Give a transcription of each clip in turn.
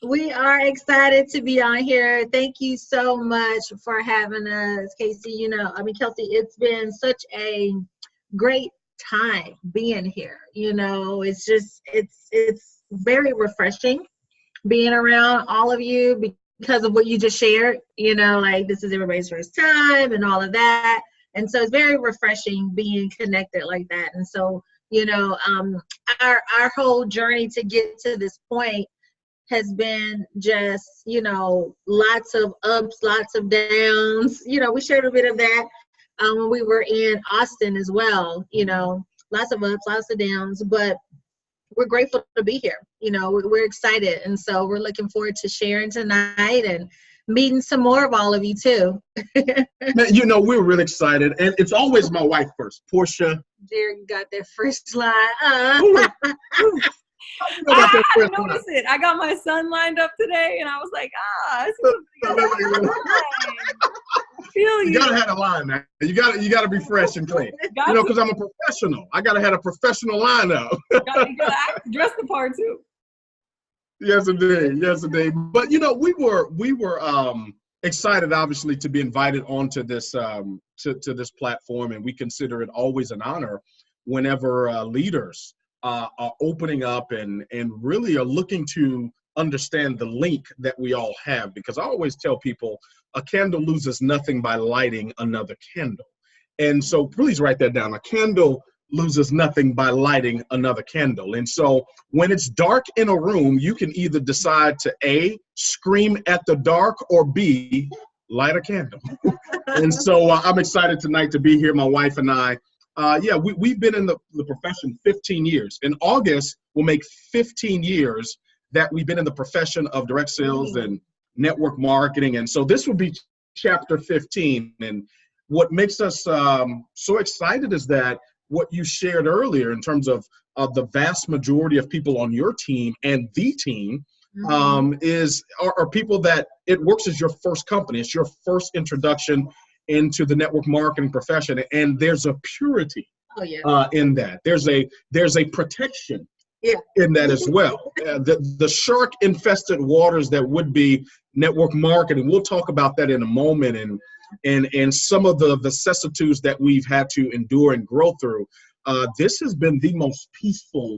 We are excited to be on here. Thank you so much for having us, Casey. Kelsey, it's been such a great time being here. It's very refreshing being around all of you because of what you just shared. Like this is everybody's first time and all of that. And so it's very refreshing being connected like that. And so, our whole journey to get to this point has been just, lots of ups, lots of downs. We shared a bit of that when we were in Austin as well. Lots of ups, lots of downs, but we're grateful to be here. We're excited. And so we're looking forward to sharing tonight and meeting some more of all of you too. Man, we're really excited. And it's always my wife first, Porshea. Jarrod got that first line. I noticed it. I got my son lined up today, and I was like, feel you. You gotta have a line, man. You gotta be fresh and clean. Because I'm a professional. I gotta have a professional lineup. You gotta dress the part too. Yes, indeed. Yes, indeed. But we were excited, obviously, to be invited onto this to this platform, and we consider it always an honor whenever leaders are opening up and really are looking to understand the link that we all have. Because I always tell people, a candle loses nothing by lighting another candle. And so please write that down. A candle loses nothing by lighting another candle. And so when it's dark in a room, you can either decide to A, scream at the dark, or B, light a candle. And so I'm excited tonight to be here, my wife and I. We've been in the profession 15 years. In August, we'll make 15 years that we've been in the profession of direct sales and network marketing. And so this will be chapter 15. And what makes us so excited is that what you shared earlier in terms of the vast majority of people on your team and the team are people that it works as your first company. It's your first introduction into the network marketing profession, and there's a purity in that. There's a protection in that as well. The shark infested waters that would be network marketing. We'll talk about that in a moment, and some of the vicissitudes that we've had to endure and grow through. This has been the most peaceful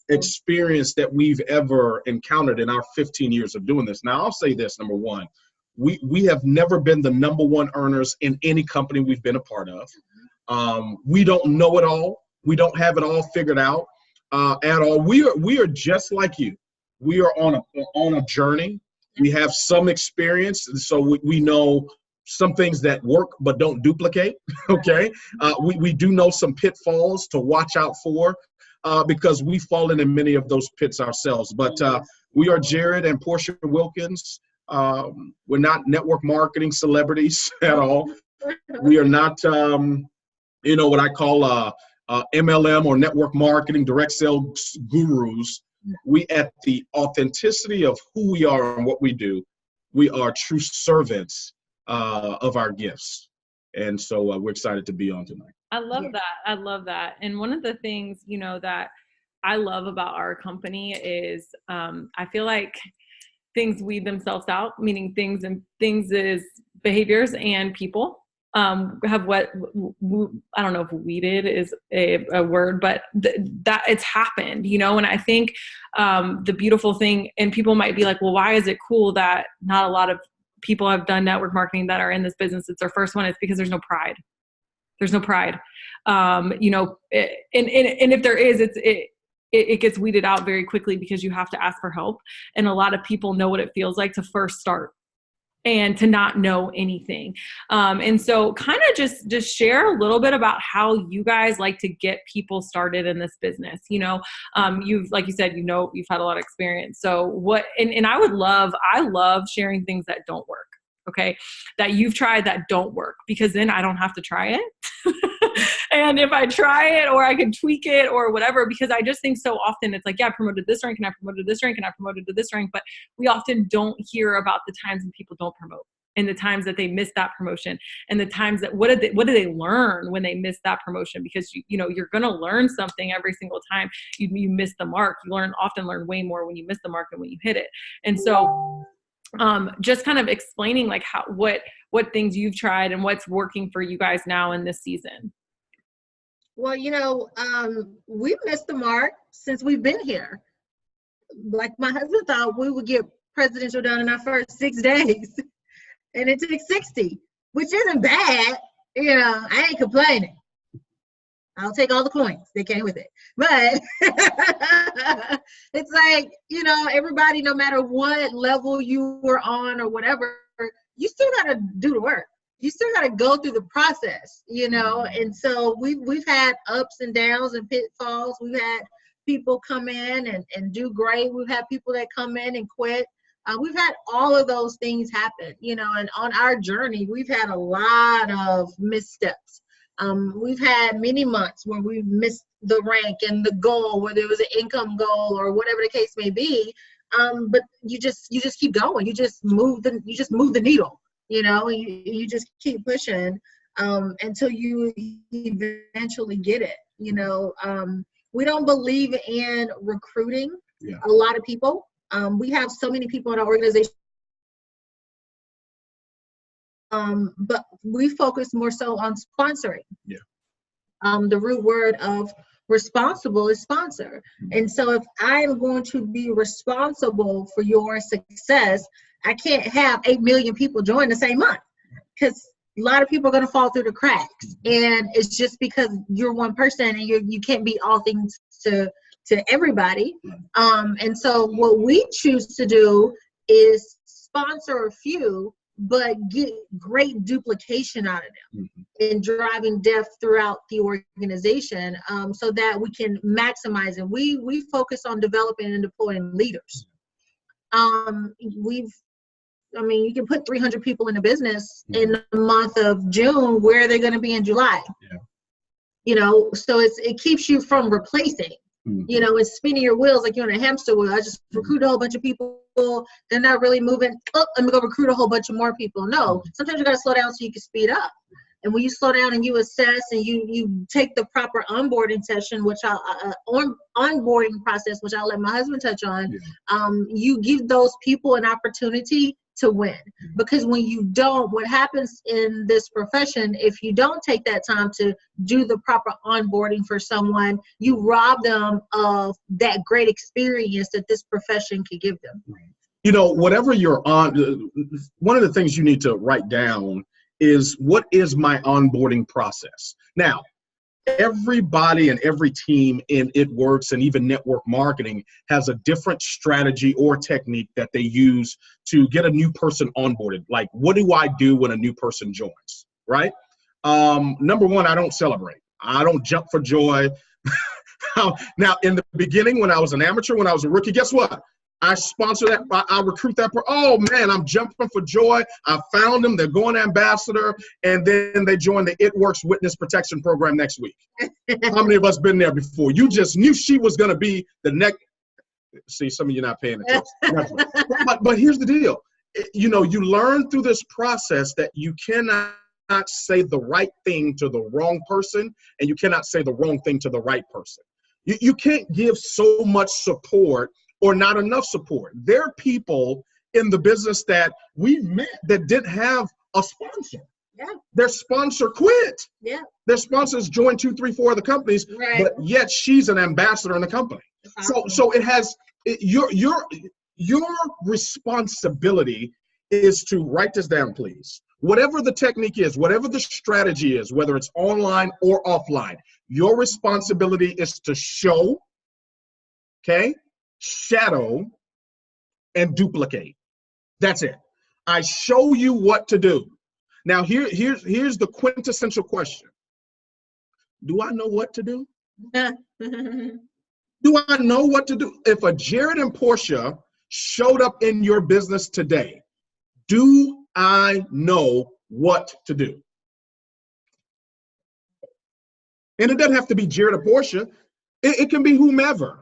experience that we've ever encountered in our 15 years of doing this. Now, I'll say this, number one. We have never been the number one earners in any company we've been a part of. We don't know it all. We don't have it all figured out at all. We are just like you. We are on a journey. We have some experience, so we know some things that work but don't duplicate. Okay, we do know some pitfalls to watch out for because we've fallen in many of those pits ourselves. But we are Jarrod and Porshea Wilkins. We're not network marketing celebrities at all. We are not, what I call MLM or network marketing direct sales gurus. We, at the authenticity of who we are and what we do, we are true servants of our gifts. And so we're excited to be on tonight. I love that. I love that. And one of the things, that I love about our company is I feel like things weed themselves out, meaning things is behaviors and people have what, I don't know if weeded is a word, but that it's happened, and I think the beautiful thing, and people might be like, well, why is it cool that not a lot of people have done network marketing that are in this business? It's their first one. It's because there's no pride. There's no pride. And if there is, it gets weeded out very quickly because you have to ask for help. And a lot of people know what it feels like to first start and to not know anything. And so kind of just share a little bit about how you guys like to get people started in this business. You've, like you said, you've had a lot of experience. So what, and I love sharing things that don't work. Okay. That you've tried that don't work, because then I don't have to try it. And if I try it, or I can tweak it or whatever, because I just think so often it's like, yeah, I promoted this rank and I promoted this rank and I promoted to this rank, but we often don't hear about the times when people don't promote. and the times that they missed that promotion, and the times that what do they learn when they miss that promotion? Because you know, you're going to learn something every single time you miss the mark. You often learn way more when you miss the mark than when you hit it. And so just kind of explaining like what things you've tried and what's working for you guys now in this season. Well, you know, we've missed the mark since we've been here. Like my husband thought we would get presidential done in our first 6 days, and it took 60, which isn't bad. You know, I ain't complaining. I'll take all the coins that came with it. But it's like, you know, everybody, no matter what level you were on or whatever, you still got to do the work. You still got to go through the process, you know. And so we've had ups and downs and pitfalls. We've had people come in and do great. We've had people that come in and quit. We've had all of those things happen, you know, and on our journey, we've had a lot of missteps. We've had many months where we missed the rank and the goal, whether it was an income goal or whatever the case may be. But you just keep going. You just move the needle, you know, and you just keep pushing until you eventually get it. You know, we don't believe in recruiting a lot of people. We have so many people in our organization, but we focus more so on sponsoring. Yeah. The root word of responsible is sponsor. And so if I'm going to be responsible for your success, I can't have 8 million people join the same month, because a lot of people are going to fall through the cracks. And it's just because you're one person and you can't be all things to everybody. And so what we choose to do is sponsor a few, but get great duplication out of them and driving depth throughout the organization, so that we can maximize it. We focus on developing and deploying leaders. You can put 300 people in a business in the month of June. Where are they going to be in July? Yeah. You know, so it keeps you from replacing. You know, it's spinning your wheels like you're in a hamster wheel. I just recruit a whole bunch of people. They're not really moving. Oh, let me go recruit a whole bunch of more people. No, sometimes you got to slow down so you can speed up. And when you slow down and you assess and you take the proper onboarding session, which onboarding process, which I'll let my husband touch on, you give those people an opportunity to win. Because when you don't, what happens in this profession, if you don't take that time to do the proper onboarding for someone, you rob them of that great experience that this profession could give them. You know, whatever you're on, one of the things you need to write down is, what is my onboarding process? Now, everybody and every team in It Works and even network marketing has a different strategy or technique that they use to get a new person onboarded. Like, what do I do when a new person joins, right? Number one, I don't celebrate. I don't jump for joy. Now, in the beginning, when I was an amateur, when I was a rookie, guess what? I sponsor that. I recruit that. Oh man, I'm jumping for joy. I found them. They're going ambassador, and then they join the It Works Witness Protection Program next week. How many of us been there before? You just knew she was going to be the next. See, some of you not paying attention. But here's the deal. You know, you learn through this process that you cannot say the right thing to the wrong person, and you cannot say the wrong thing to the right person. You can't give so much support or not enough support. There are people in the business that we've met that didn't have a sponsor. Yeah. Their sponsor quit. Yeah. Their sponsors joined 2, 3, 4 other companies, but yet she's an ambassador in the company. Awesome. So it has your responsibility is to write this down, please. Whatever the technique is, whatever the strategy is, whether it's online or offline, your responsibility is to show, okay, shadow, and duplicate. That's it. I show you what to do. Now here's the quintessential question. Do I know what to do? Do I know what to do? If a Jarrod and Porshea showed up in your business today, do I know what to do? And it doesn't have to be Jarrod or Porshea. It can be whomever.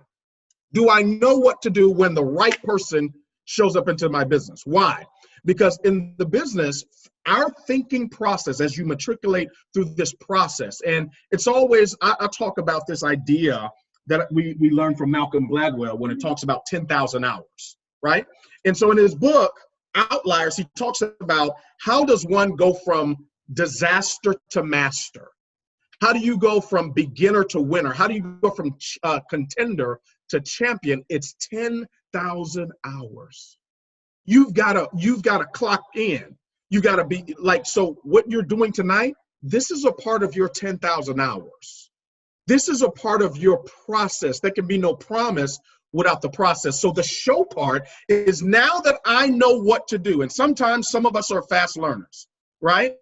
Do I know what to do when the right person shows up into my business. Why? Because in the business, our thinking process, as you matriculate through this process, and it's always, I talk about this idea that we learned from Malcolm Gladwell when it talks about 10,000 hours, right? And so in his book, Outliers, he talks about how does one go from disaster to master? How do you go from beginner to winner? How do you go from contender to champion? It's 10,000 hours. You've got to clock in. You got to be like, so what you're doing tonight, this is a part of your 10,000 hours. This is a part of your process. There can be no promise without the process. So the show part is now that I know what to do. And sometimes some of us are fast learners, right?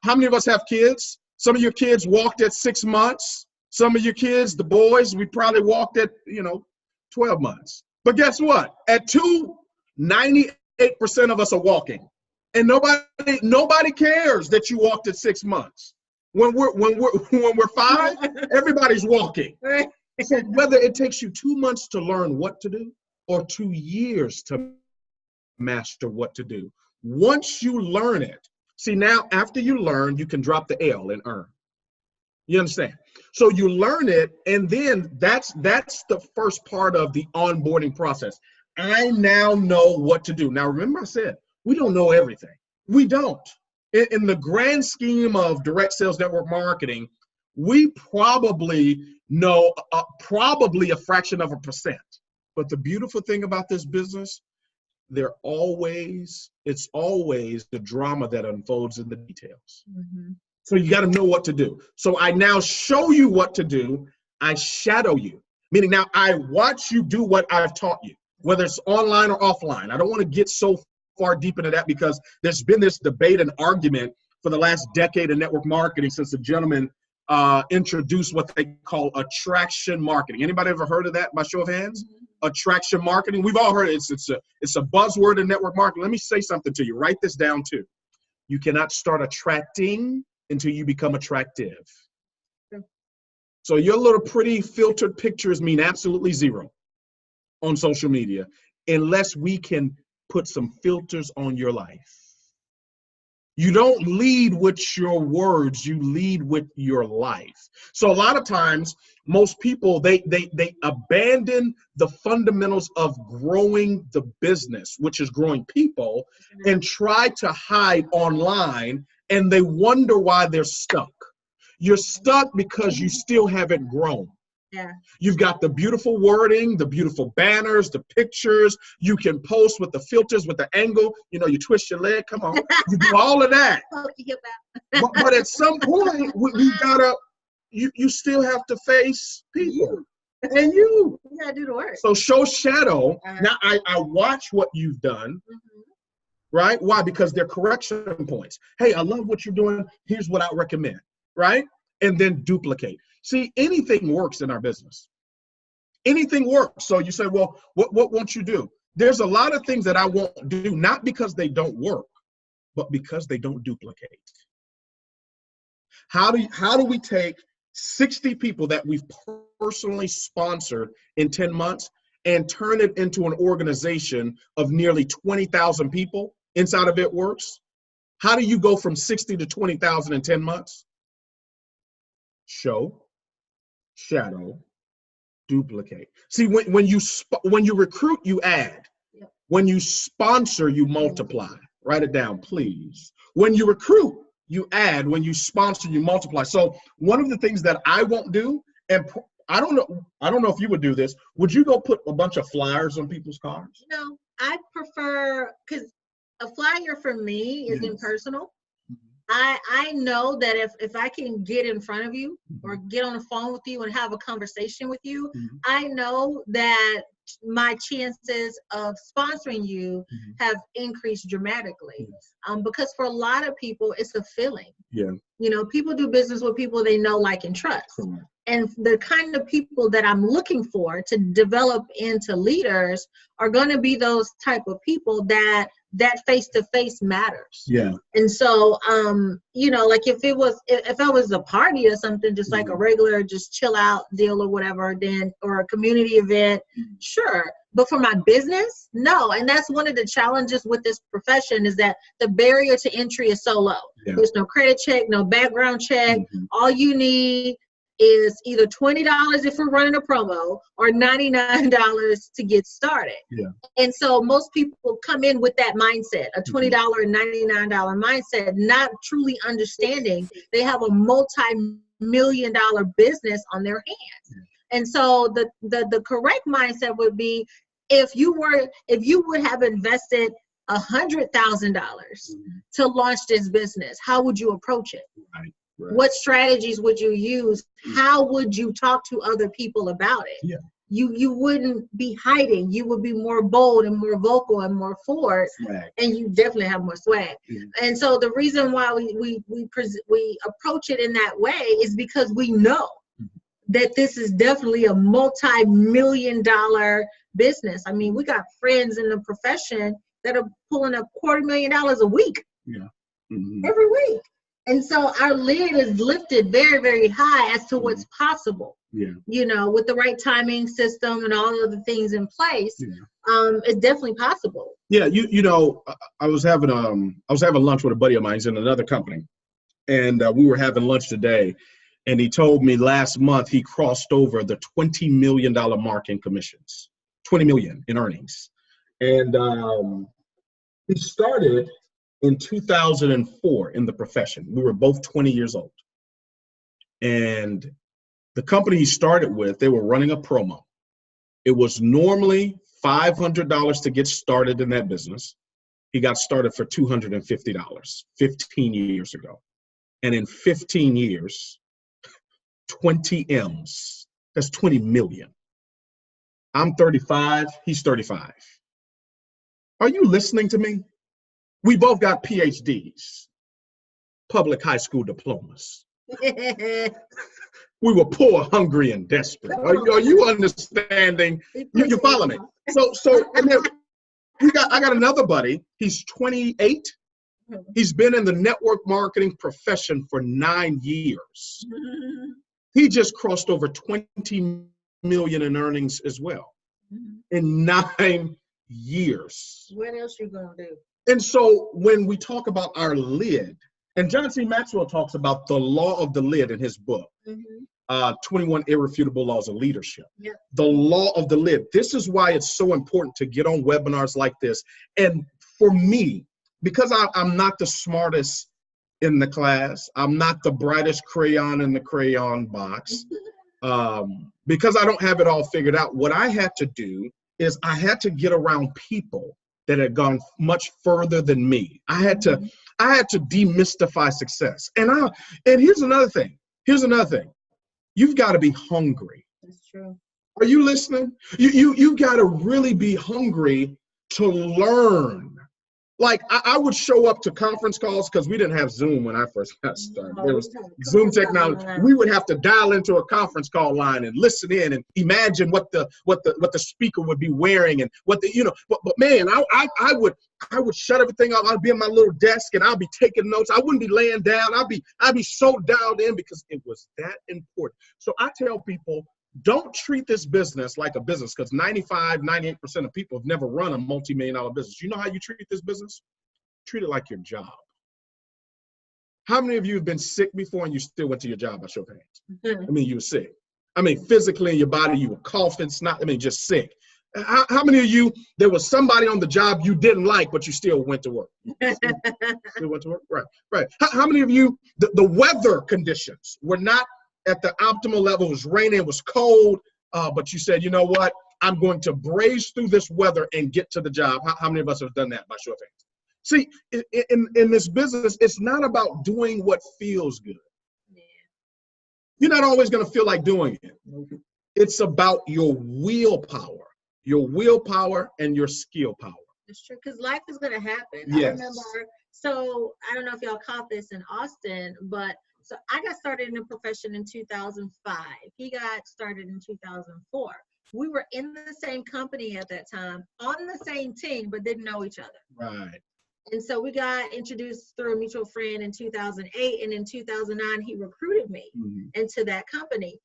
How many of us have kids? Some of your kids walked at 6 months. Some of your kids, the boys, we probably walked at, 12 months. But guess what? At 2, 98% of us are walking. And nobody cares that you walked at 6 months. When we're 5, everybody's walking. So whether it takes you 2 months to learn what to do or 2 years to master what to do, once you learn it, see, now after you learn, you can drop the L and earn. You understand? So you learn it, and then that's the first part of the onboarding process. I now know what to do. Now, remember I said, we don't know everything. We don't. In the grand scheme of direct sales network marketing, we probably know probably a fraction of a percent. But the beautiful thing about this business, it's always the drama that unfolds in the details. Mm-hmm. So you got to know what to do. So I now show you what to do. I shadow you, meaning now I watch you do what I've taught you, whether it's online or offline. I don't want to get so far deep into that because there's been this debate and argument for the last decade in network marketing since the gentleman introduced what they call attraction marketing. Anybody ever heard of that by show of hands? Mm-hmm. Attraction marketing. We've all heard it. It's a buzzword in network marketing. Let me say something to you. Write this down too. You cannot start attracting until you become attractive. Okay. So your little pretty filtered pictures mean absolutely zero on social media unless we can put some filters on your life. You don't lead with your words, you lead with your life. So a lot of times, most people, they abandon the fundamentals of growing the business, which is growing people, and try to hide online, and they wonder why they're stuck. You're stuck because you still haven't grown. Yeah. You've got the beautiful wording, the beautiful banners, the pictures. You can post with the filters, with the angle. You twist your leg. Come on. You do all of that. but at some point, we gotta. You still have to face people. And you gotta do the work. So show shadow. Now I watch what you've done. Mm-hmm. Right? Why? Because they're correction points. Hey, I love what you're doing. Here's what I recommend. Right? And then duplicate. See, anything works in our business. Anything works. So you say, well, what won't you do? There's a lot of things that I won't do, not because they don't work, but because they don't duplicate. How do we take 60 people that we've personally sponsored in 10 months and turn it into an organization of nearly 20,000 people inside of It Works? How do you go from 60 to 20,000 in 10 months? Show, shadow, duplicate. See, when you recruit, you add. Yep. When you sponsor, you multiply. Write it down, please. When you recruit, you add. When you sponsor, you multiply. So one of the things that I won't do, and I don't know if you would do this. Would you go put a bunch of flyers on people's cars? No, I prefer, because a flyer for me is impersonal. I know that if I can get in front of you or get on the phone with you and have a conversation with you, I know that my chances of sponsoring you have increased dramatically. Because for a lot of people, it's a feeling. Yeah. People do business with people they know, like, and trust. And the kind of people that I'm looking for to develop into leaders are going to be those type of people that face-to-face matters. Yeah. And so, like if I was a party or something, just like a regular, just chill out deal or whatever, then, or a community event, sure. But for my business, no. And that's one of the challenges with this profession, is that the barrier to entry is so low. Yeah. There's no credit check, no background check. All you need is either $20 if we're running a promo, or $99 to get started. Yeah. And so most people come in with that mindset, a $20 and $99 mindset, not truly understanding they have a multi-million-dollar business on their hands. And so the correct mindset would be, if you would have invested $100,000 to launch this business, how would you approach it? Right. What strategies would you use? How would you talk to other people about it? Yeah. You wouldn't be hiding. You would be more bold and more vocal and more forward, and you definitely have more swag. And so the reason why we approach it in that way is because we know that this is definitely a multi-million-dollar business. I mean, we got friends in the profession that are pulling up $250,000 a week. Yeah. Every week. And so our lid is lifted very, very high as to what's possible. Yeah. You know, with the right timing system and all of the things in place, it's definitely possible. Yeah, you know, I was having lunch with a buddy of mine. He's in another company, and we were having lunch today, and he told me last month he crossed over the $20 million mark in commissions, 20 million in earnings, and he started in 2004 in the profession. We were both 20 years old. And the company he started with, they were running a promo. It was normally $500 to get started in that business. He got started for $250 15 years ago. And in 15 years, 20 M's, that's 20 million. I'm 35, he's 35. Are you listening to me? We both got PhDs, public high school diplomas. We were poor, hungry, and desperate. Are you understanding? You follow me? So, and then I got another buddy. He's 28. He's been in the network marketing profession for 9 years. He just crossed over 20 million in earnings as well in 9 years. What else you gonna do? And so when we talk about our lid, and John C. Maxwell talks about the law of the lid in his book, 21 Irrefutable Laws of Leadership. Yep. The law of the lid. This is why it's so important to get on webinars like this. And for me, because I'm not the smartest in the class, I'm not the brightest crayon in the crayon box, because I don't have it all figured out, what I had to do is I had to get around people that had gone much further than me. I had to demystify success. And here's another thing. You've got to be hungry. That's true. Are you listening? You got to really be hungry to learn. Like I would show up to conference calls, because we didn't have Zoom when I first got started. There was Zoom technology. We would have to dial into a conference call line and listen in and imagine what the speaker would be wearing and what the, you know. But man, I would shut everything up. I'd be at my little desk and I'll be taking notes. I wouldn't be laying down. I'd be so dialed in because it was that important. So I tell people, don't treat this business like a business, because 98% of people have never run a multi-million-dollar business. You know how you treat this business? Treat it like your job. How many of you have been sick before and you still went to your job by show of hands? I mean, you were sick. I mean, physically in your body, you were coughing, snot, just sick. How many of you, there was somebody on the job you didn't like, but you still went to work? Still went to work? Right. How many of you, the weather conditions were not at the optimal level? It was raining, it was cold, but you said, you know what? I'm going to braze through this weather and get to the job. How many of us have done that by show of hands? See, in this business, it's not about doing what feels good. Yeah. You're not always going to feel like doing it. It's about your willpower and your skill power. It's true, because life is going to happen. Yes. I remember, so I don't know if y'all caught this in Austin, but so I got started in the profession in 2005. He got started in 2004. We were in the same company at that time, on the same team, but didn't know each other. Right. And so we got introduced through a mutual friend in 2008, and in 2009 he recruited me into that company.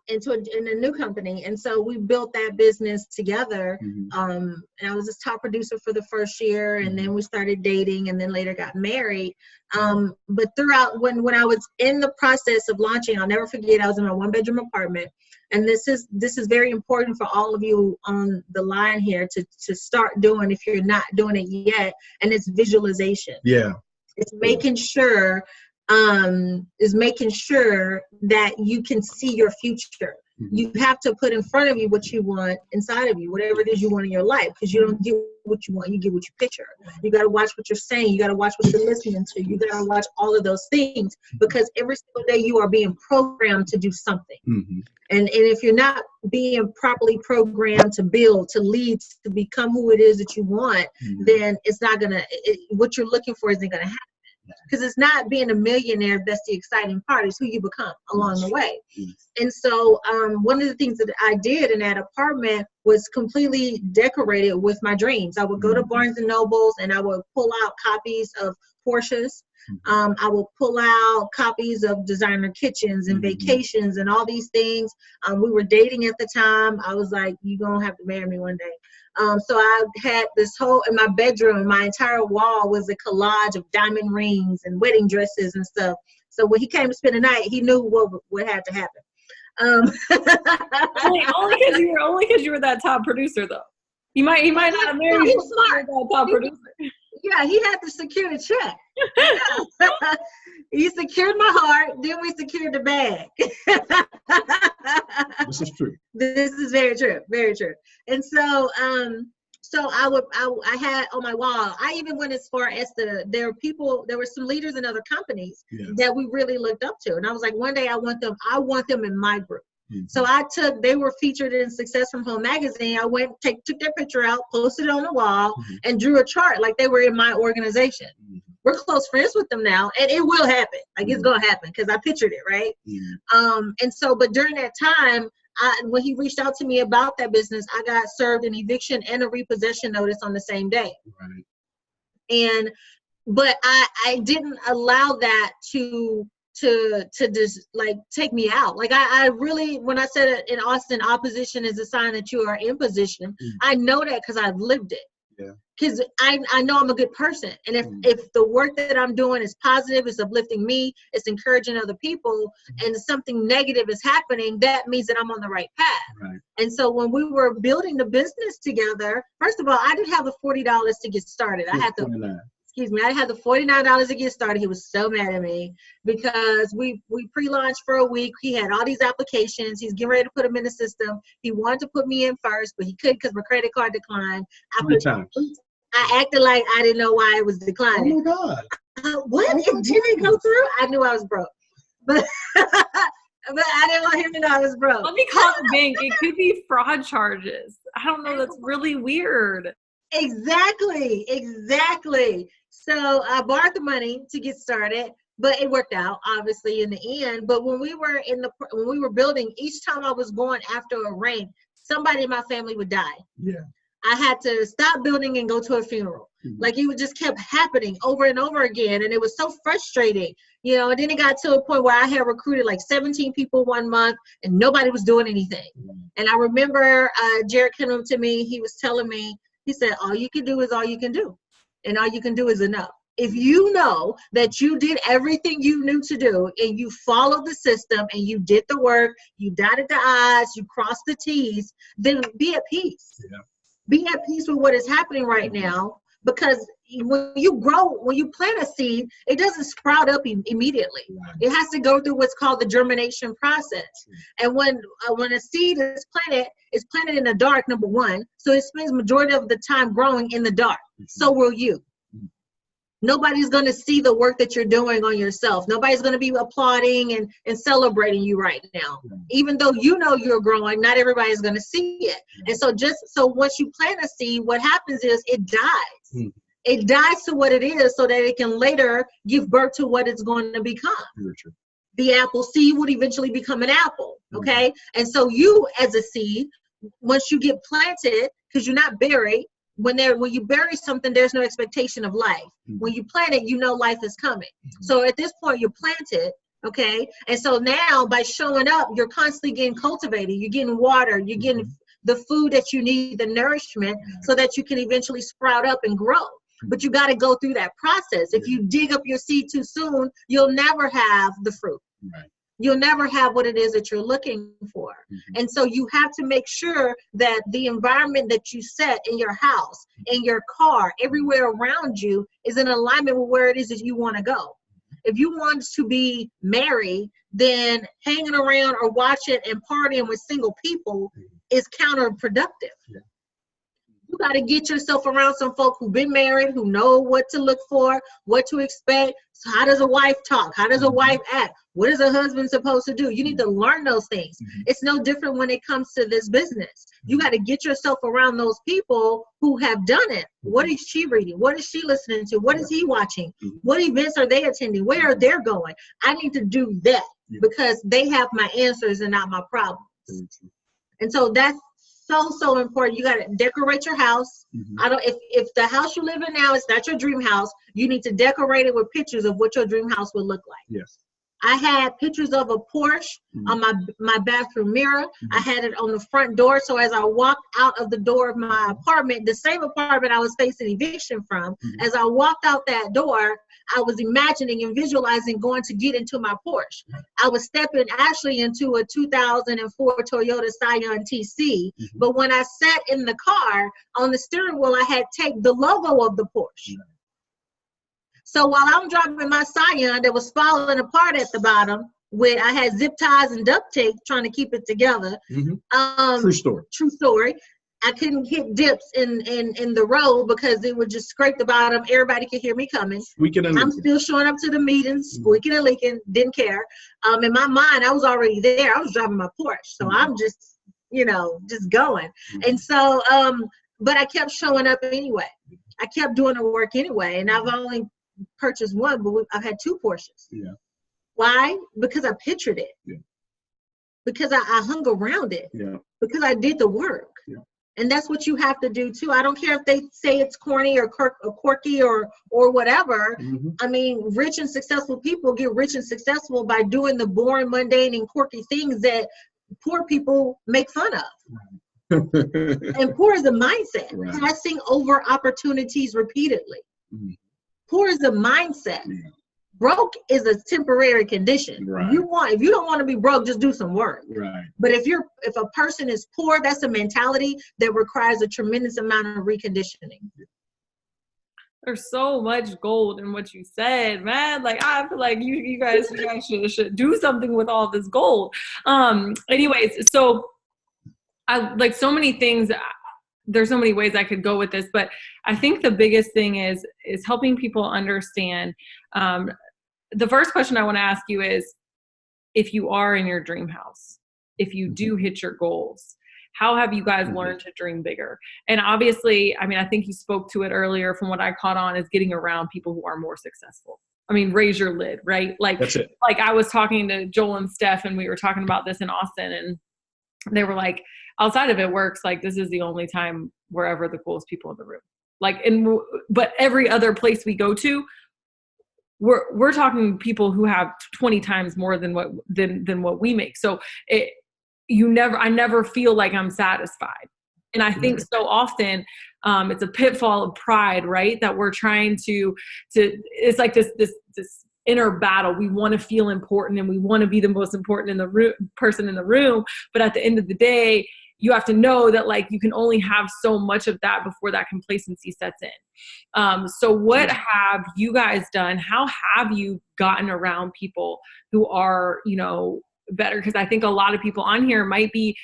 in a new company. And so we built that business together. Mm-hmm. And I was his top producer for the first year, and then we started dating, and then later got married. But throughout, when I was in the process of launching, I'll never forget, I was in my 1-bedroom apartment. And this is very important for all of you on the line here to start doing if you're not doing it yet. And it's visualization. Yeah. It's making sure that you can see your future. Mm-hmm. You have to put in front of you what you want inside of you, whatever it is you want in your life, because you don't get what you want, you get what you picture. You got to watch what you're saying. You got to watch what you're listening to. You got to watch all of those things, because every single day you are being programmed to do something. Mm-hmm. And if you're not being properly programmed to build, to lead, to become who it is that you want, Mm-hmm. then it's not going to, what you're looking for isn't going to happen. Because it's not being a millionaire that's the exciting part. It's who you become along the way. And so one of the things that I did in that apartment was completely decorated with my dreams. I would go to Barnes and Nobles, and I would pull out copies of Porsches. I will pull out copies of designer kitchens and vacations and all these things. We were dating at the time. I was like, you're going to have to marry me one day. So I had this whole, in my bedroom, my entire wall was a collage of diamond rings and wedding dresses and stuff. So when he came to spend the night, he knew what had to happen. only because you were that top producer, though. He might not have married you. Smart. That top producer. Yeah, he had to secure the check. He secured my heart, then we secured the bag. This is true. This is very true, very true. And so, I had on my wall, I even went as far as there were some leaders in other companies that we really looked up to. And I was like, one day I want them in my group. Mm-hmm. So they were featured in Success from Home magazine. I took their picture out, posted it on the wall, and drew a chart like they were in my organization. Mm-hmm. We're close friends with them now, and it will happen. Like it's gonna happen because I pictured it, right? And so, but during that time, when he reached out to me about that business, I got served an eviction and a repossession notice on the same day. Right. But I didn't allow that to just like take me out. Like I really, when I said it in Austin, opposition is a sign that you are in position. I know that because I've lived it. Yeah. Because I know I'm a good person. And if the work that I'm doing is positive, it's uplifting me, it's encouraging other people, and something negative is happening, that means that I'm on the right path. Right. And so when we were building the business together, first of all, I didn't have the $40 to get started. I had the $49 to get started. He was so mad at me because we pre-launched for a week. He had all these applications. He's getting ready to put them in the system. He wanted to put me in first, but he couldn't because my credit card declined. I acted like I didn't know why it was declining. Oh my God. What? It didn't go through? I knew I was broke. But I didn't want him to know I was broke. Let me call the bank. It could be fraud charges. I don't know. That's really weird. Exactly. So I borrowed the money to get started, but it worked out obviously in the end. But when we were building, each time I was going after a rank, somebody in my family would die. Yeah. I had to stop building and go to a funeral. Like it just kept happening over and over again. And it was so frustrating, and then it got to a point where I had recruited like 17 people one month and nobody was doing anything. And I remember Jarrod came up to me, he was telling me, he said, all you can do is all you can do. And all you can do is enough. If you know that you did everything you knew to do and you followed the system and you did the work, you dotted the I's, you crossed the T's, then be at peace. Yeah. Be at peace with what is happening right now, because when you plant a seed, it doesn't sprout up immediately. Right. It has to go through what's called the germination process. And when a seed is planted, it's planted in the dark, number one. So it spends majority of the time growing in the dark. So will you. Nobody's going to see the work that you're doing on yourself. Nobody's going to be applauding and celebrating you right now. Even though you know you're growing, not everybody's going to see it. And so once you plant a seed, what happens is it dies. It dies to what it is so that it can later give birth to what it's going to become. The apple seed would eventually become an apple, okay? And so you as a seed, once you get planted, because you're not buried, when you bury something, there's no expectation of life. When you plant it, you know life is coming. So at this point, you're planted, Okay. And so now by showing up, you're constantly getting cultivated. You're getting water. You're getting the food that you need, the nourishment, so that you can eventually sprout up and grow. But you got to go through that process. If you dig up your seed too soon, you'll never have the fruit. Right. You'll never have what it is that you're looking for. And so you have to make sure that the environment that you set in your house, in your car, everywhere around you is in alignment with where it is that you want to go. If you want to be married, then hanging around or watching and partying with single people is counterproductive. Yeah. You got to get yourself around some folk who've been married, who know what to look for, what to expect. So how does a wife talk? How does a wife act? What is a husband supposed to do? You need to learn those things. It's no different when it comes to this business. You got to get yourself around those people who have done it. What is she reading? What is she listening to? What is he watching? What events are they attending? Where are they going? I need to do that because they have my answers and not my problems. And so that's so important. You got to decorate your house. If the house you live in now is not your dream house, you need to decorate it with pictures of what your dream house would look like. Yes. I had pictures of a Porsche on my bathroom mirror. I had it on the front door. So as I walked out of the door of my apartment, the same apartment I was facing eviction from, as I walked out that door, I was imagining and visualizing going to get into my Porsche. I was stepping actually into a 2004 Toyota Scion TC. But when I sat in the car, on the steering wheel, I had taped the logo of the Porsche. So while I'm driving my Scion that was falling apart at the bottom, I had zip ties and duct tape trying to keep it together. True story. True story. I couldn't hit dips in the road because it would just scrape the bottom. Everybody could hear me coming. I'm still showing up to the meetings, squeaking and leaking, didn't care. In my mind, I was already there. I was driving my Porsche. So I'm just, just going. And so, but I kept showing up anyway. I kept doing the work anyway. And I've only purchased one, but I've had 2 Porsches. Yeah. Why? Because I pictured it. Yeah. Because I hung around it. Yeah. Because I did the work. Yeah. And that's what you have to do too. I don't care if they say it's corny or quirky or whatever. I mean, rich and successful people get rich and successful by doing the boring, mundane, and quirky things that poor people make fun of. Right. And poor is a mindset. Right. Passing over opportunities repeatedly. Poor is a mindset. Yeah. Broke is a temporary condition. Right. If you don't want to be broke, just do some work. Right. But if a person is poor, that's a mentality that requires a tremendous amount of reconditioning. There's so much gold in what you said, man. Like, I feel like you guys should do something with all this gold. Anyways, so I like so many things. There's so many ways I could go with this, but I think the biggest thing is helping people understand. The first question I want to ask you is, if you are in your dream house, if you do hit your goals, how have you guys learned to dream bigger? And obviously, I mean, I think you spoke to it earlier from what I caught on, is getting around people who are more successful. I mean, raise your lid, right? Like, that's it. Like I was talking to Joel and Steph, and we were talking about this in Austin, and they were like, outside of it works, like this is the only time wherever the coolest people in the room. Like, but every other place we go to, we're talking people who have 20 times more than what we make. So I never feel like I'm satisfied. And I think so often it's a pitfall of pride, right? That we're trying to it's like this inner battle. We want to feel important and we want to be the most important in the room, person in the room. But at the end of the day, you have to know that like you can only have so much of that before that complacency sets in. So what have you guys done? How have you gotten around people who are, better? Because I think a lot of people on here might be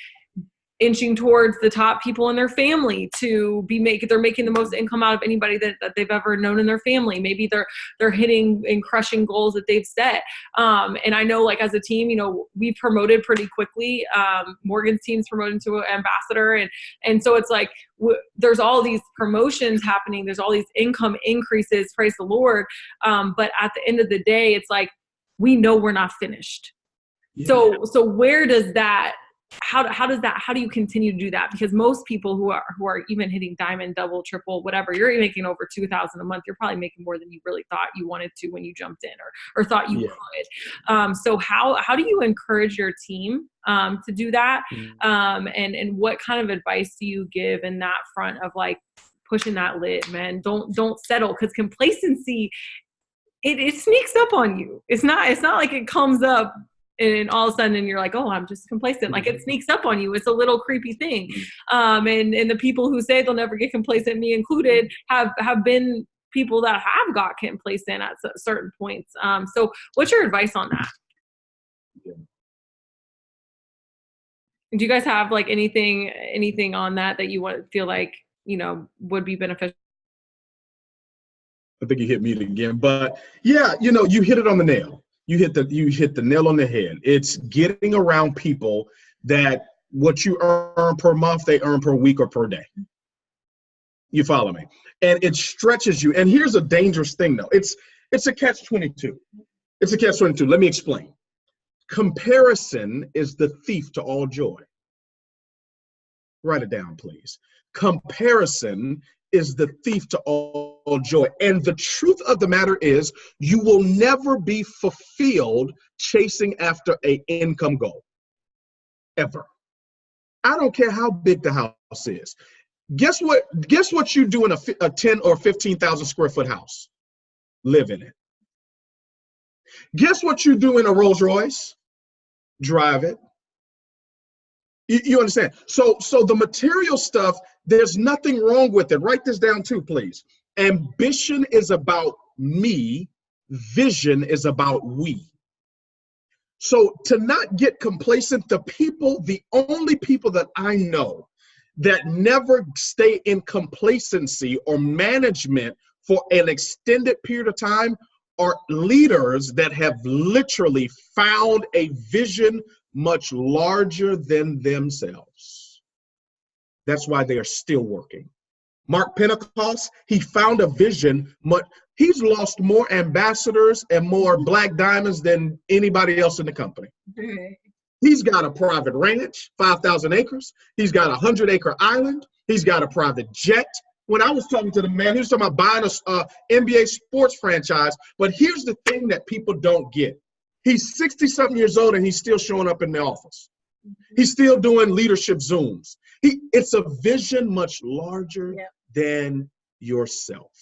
inching towards the top people in their family to they're making the most income out of anybody that they've ever known in their family. Maybe they're hitting and crushing goals that they've set. And I know, like, as a team, we promoted pretty quickly. Morgan's team's promoted to an ambassador. And so it's like, there's all these promotions happening. There's all these income increases, praise the Lord. But at the end of the day, it's like, we know we're not finished. Yeah. So where does that how do you continue to do that? Because most people who are even hitting diamond, double, triple, whatever, you're making over 2,000 a month. You're probably making more than you really thought you wanted to when you jumped in or thought you could. So how do you encourage your team to do that? And what kind of advice do you give in that front of like pushing that lid, man? Don't settle, because complacency, it sneaks up on you. It's not like it comes up and all of a sudden you're like, oh, I'm just complacent. Like, it sneaks up on you. It's a little creepy thing. And the people who say they'll never get complacent, me included, have been people that have got complacent at certain points. So what's your advice on that? Do you guys have like anything on that you feel like, would be beneficial? I think you hit mute again, but yeah, you hit it on the nail. You hit the nail on the head. It's getting around people that what you earn per month, they earn per week or per day. You follow me? And it stretches you. And here's a dangerous thing though. It's a catch-22. It's a catch-22. Let me explain. Comparison is the thief to all joy. Write it down, please. Comparison is the thief to all joy. And the truth of the matter is, you will never be fulfilled chasing after an income goal, ever. I don't care how big the house is. Guess what you do in a 10 or 15,000 square foot house? Live in it. Guess what you do in a Rolls Royce? Drive it. You understand? So the material stuff, there's nothing wrong with it. Write this down too, please. Ambition is about me. Vision is about we. So to not get complacent, the only people that I know that never stay in complacency or management for an extended period of time are leaders that have literally found a vision much larger than themselves. That's why they are still working. Mark Pentecost, he found a vision. He's lost more ambassadors and more black diamonds than anybody else in the company. He's got a private ranch, 5,000 acres. He's got a 100-acre island. He's got a private jet. When I was talking to the man, he was talking about buying a NBA sports franchise. But here's the thing that people don't get. He's 60-something years old and he's still showing up in the office. He's still doing leadership Zooms. It's a vision much larger than yourself.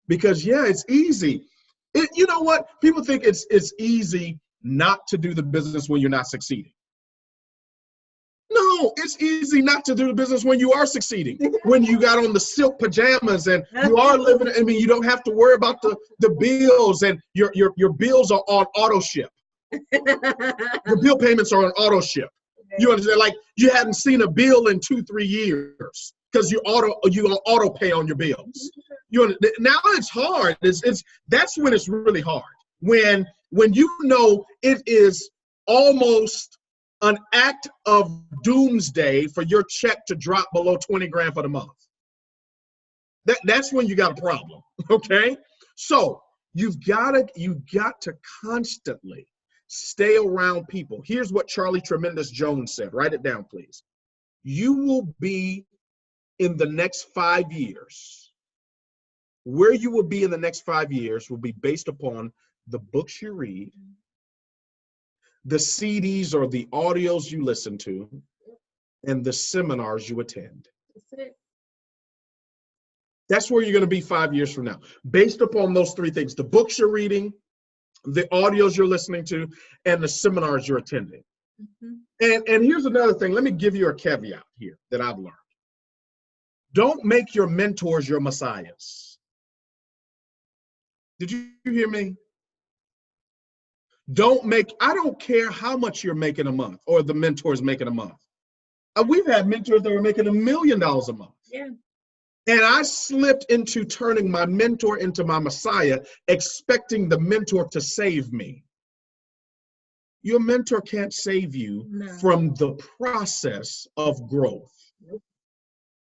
Because it's easy. You know what? People think it's easy not to do the business when you're not succeeding. No, it's easy not to do the business when you are succeeding. When you got on the silk pajamas and you are living, you don't have to worry about the bills, and your bills are on auto ship. Your bill payments are on auto ship. You understand? Like, you hadn't seen a bill in 2-3 years because you on auto pay on your bills. Now it's hard. That's when it's really hard. When it is almost an act of doomsday for your check to drop below 20 grand for the month. That's when you got a problem. Okay? So you've got to constantly stay around people. Here's what Charlie Tremendous Jones said. Write it down, please. You will be in the next 5 years. Where you will be in the next 5 years will be based upon the books you read, the CDs or the audios you listen to, and the seminars you attend. That's it. That's where you're going to be 5 years from now, based upon those three things: the books you're reading, the audios you're listening to, and the seminars you're attending. And here's another thing. Let me give you a caveat here that I've learned. Don't make your mentors your messiahs. Did you hear me? I don't care how much you're making a month or the mentor's making a month. We've had mentors that were making $1 million a month. Yeah. And I slipped into turning my mentor into my messiah, expecting the mentor to save me. Your mentor can't save you from the process of growth.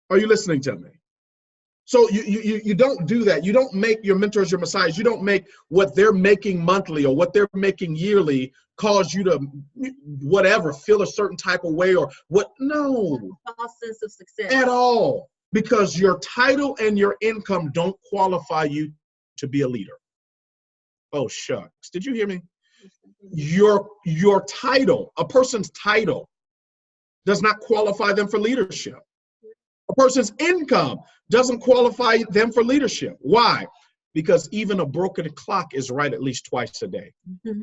Are you listening to me? So you don't do that. You don't make your mentors your messiahs. You don't make what they're making monthly or what they're making yearly cause you to whatever, feel a certain type of way or what. No. False sense of success. At all. Because your title and your income don't qualify you to be a leader. Oh, shucks. Did you hear me? Your title, a person's title, does not qualify them for leadership. A person's income doesn't qualify them for leadership. Why? Because even a broken clock is right at least twice a day. Mm-hmm.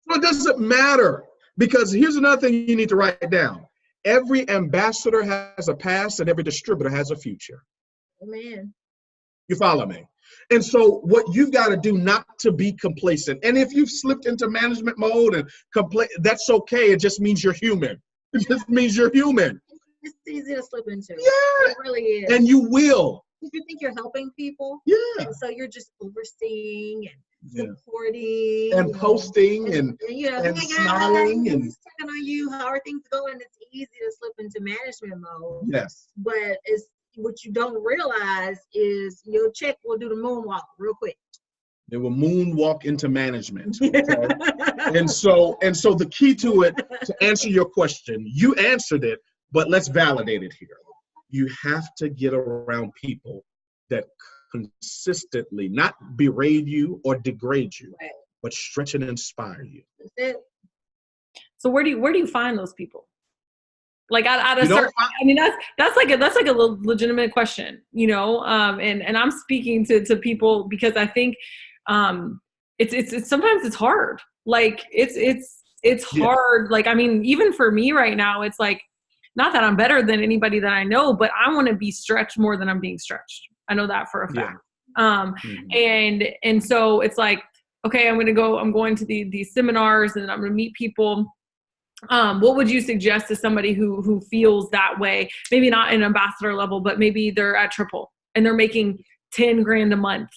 So it doesn't matter, because here's another thing you need to write down. Every ambassador has a past and every distributor has a future. Amen. You follow me? And so what you've got to do not to be complacent. And if you've slipped into management mode and that's okay. It just means you're human. It just means you're human. It's easy to slip into. Yeah. It really is. And you will. If you think you're helping people. Yeah. And so you're just overseeing and Yeah. supporting. And posting and you know, and hey guys, smiling I'm and just checking on you. How are things going? It's easy to slip into management mode. yes. But it's what you don't realize is your check will do the moonwalk real quick. They will moonwalk into management. Okay? and so the key to it, to answer your question, you answered it, but let's validate it here. You have to get around people that consistently not berate you or degrade you, Right. but stretch and inspire you. That's it. So where do you find those people? Like at a You don't certain, I mean, that's like a legitimate question, you know. And I'm speaking to people because I think it's sometimes it's hard. Like it's hard. Like, I mean, even for me right now, it's like, not that I'm better than anybody that I know, but I want to be stretched more than I'm being stretched. I know that for a fact. And so it's like, okay, I'm going to these seminars and I'm going to meet people. What would you suggest to somebody who feels that way? Maybe not an ambassador level, but maybe they're at triple and they're making 10 grand a month.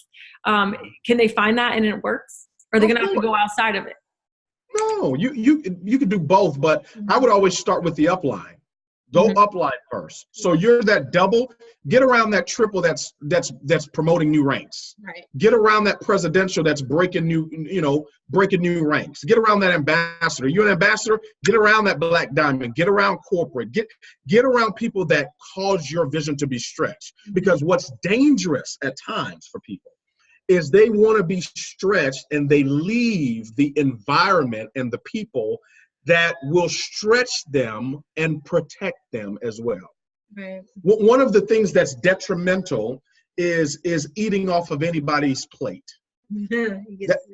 Can they find that and it works? Or are they going to have to go outside of it? No, you can do both, but I would always start with the upline. Go upline first. So you're that double. Get around that triple that's promoting new ranks. Right. Get around that presidential that's breaking new ranks. Get around that ambassador. You're an ambassador, get around that black diamond. Get around corporate. Get around people that cause your vision to be stretched. Because what's dangerous at times for people is they want to be stretched and they leave the environment and the people that will stretch them and protect them as well. Right. One of the things that's detrimental is eating off of anybody's plate.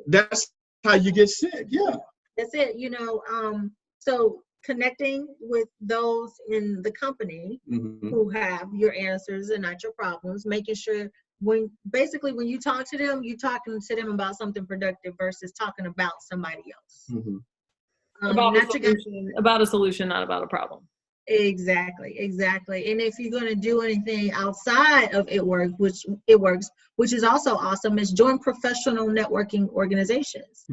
That's how you get sick. Yeah. That's it. You know, so connecting with those in the company who have your answers and not your problems, making sure when you talk to them, you're talking to them about something productive versus talking about somebody else. About a solution, not about a problem. Exactly. And if you're going to do anything outside of it works, which is also awesome, is join professional networking organizations,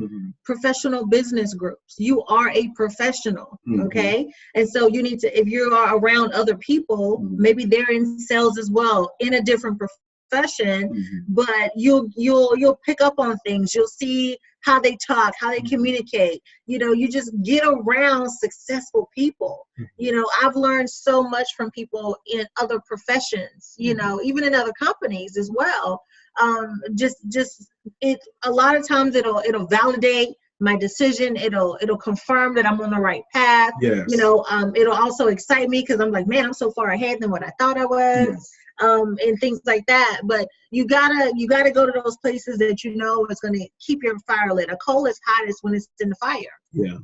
professional business groups. You are a professional, okay? And so you need to, if you are around other people, maybe they're in sales as well, in a different profession, but you'll pick up on things. You'll see how they talk, how they communicate. You know, you just get around successful people. You know, I've learned so much from people in other professions, you know, even in other companies as well. A lot of times it'll validate my decision. It'll confirm that I'm on the right path. Yes. You know, it'll also excite me because I'm like, man, I'm so far ahead than what I thought I was. Yes. And things like that. But you gotta go to those places that you know is going to keep your fire lit. A coal is hottest when it's in the fire. Yeah.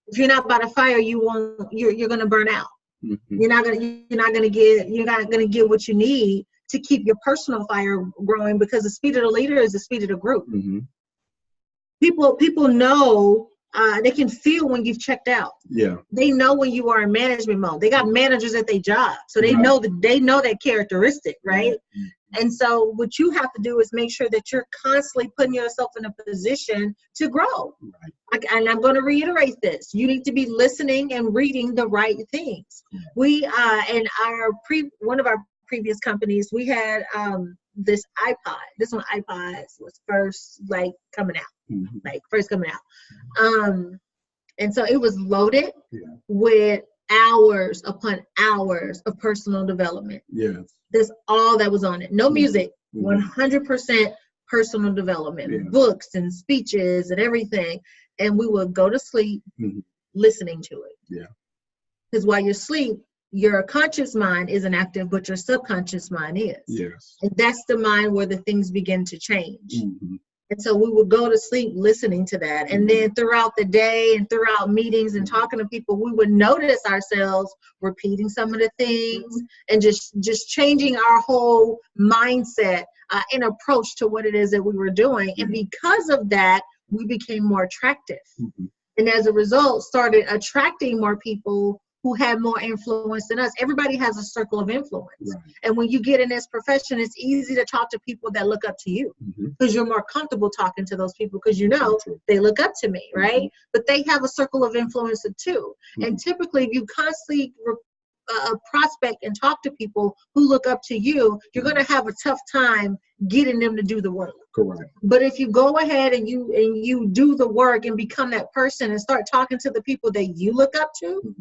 If you're not by the fire, you're going to burn out. You're not going to get what you need to keep your personal fire growing, because the speed of the leader is the speed of the group. People know. They can feel when you've checked out. Yeah. They know when you are in management mode. They got managers at their job, so they know that characteristic, right? And so what you have to do is make sure that you're constantly putting yourself in a position to grow. And I'm going to reiterate this: you need to be listening and reading the right things. We in one of our previous companies, we had this iPod. This one, iPods was first like coming out, like first coming out. And so it was loaded with hours upon hours of personal development. Yes. That's all that was on it. No music, 100% personal development, books and speeches and everything. And we would go to sleep listening to it. Yeah. Because while you're asleep, your conscious mind isn't active, but your subconscious mind is. Yes. And that's the mind where the things begin to change. And so we would go to sleep listening to that. And then throughout the day and throughout meetings and talking to people, we would notice ourselves repeating some of the things and just changing our whole mindset and approach to what it is that we were doing. And because of that, we became more attractive. And as a result, started attracting more people who had more influence than us. Everybody has a circle of influence. Right. And when you get in this profession, it's easy to talk to people that look up to you because you're more comfortable talking to those people because you know they look up to me, right? But they have a circle of influence too. And typically, if you constantly prospect and talk to people who look up to you, you're going to have a tough time getting them to do the work. Correct. But if you go ahead and you do the work and become that person and start talking to the people that you look up to,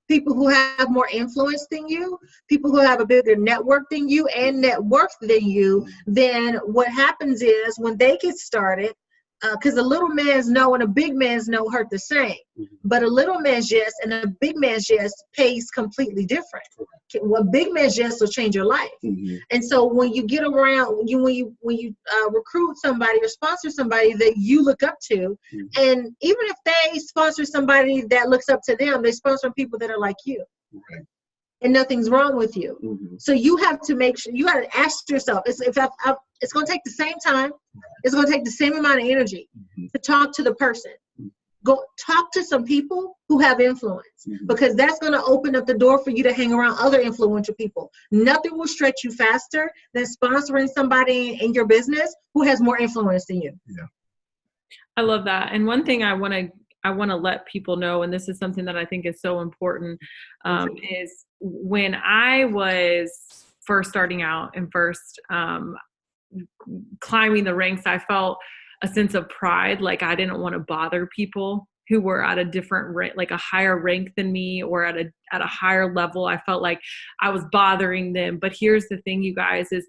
people who have more influence than you, people who have a bigger network than you and net worth than you, then what happens is when they get started, because a little man's no and a big man's no hurt the same, but a little man's yes and a big man's yes pays completely different. A big man's yes will change your life. And so when you get around, when you recruit somebody or sponsor somebody that you look up to, and even if they sponsor somebody that looks up to them, they sponsor people that are like you. And nothing's wrong with you. So you have to make sure, you got to ask yourself, it's going to take the same time, it's going to take the same amount of energy to talk to the person. Go talk to some people who have influence because that's going to open up the door for you to hang around other influential people. Nothing will stretch you faster than sponsoring somebody in your business who has more influence than you. Yeah. I love that. And one thing I want to let people know, and this is something that I think is so important, is when I was first starting out and first climbing the ranks, I felt a sense of pride. Like I didn't want to bother people who were at a different rank, like a higher rank than me or at a higher level. I felt like I was bothering them. But here's the thing, you guys, is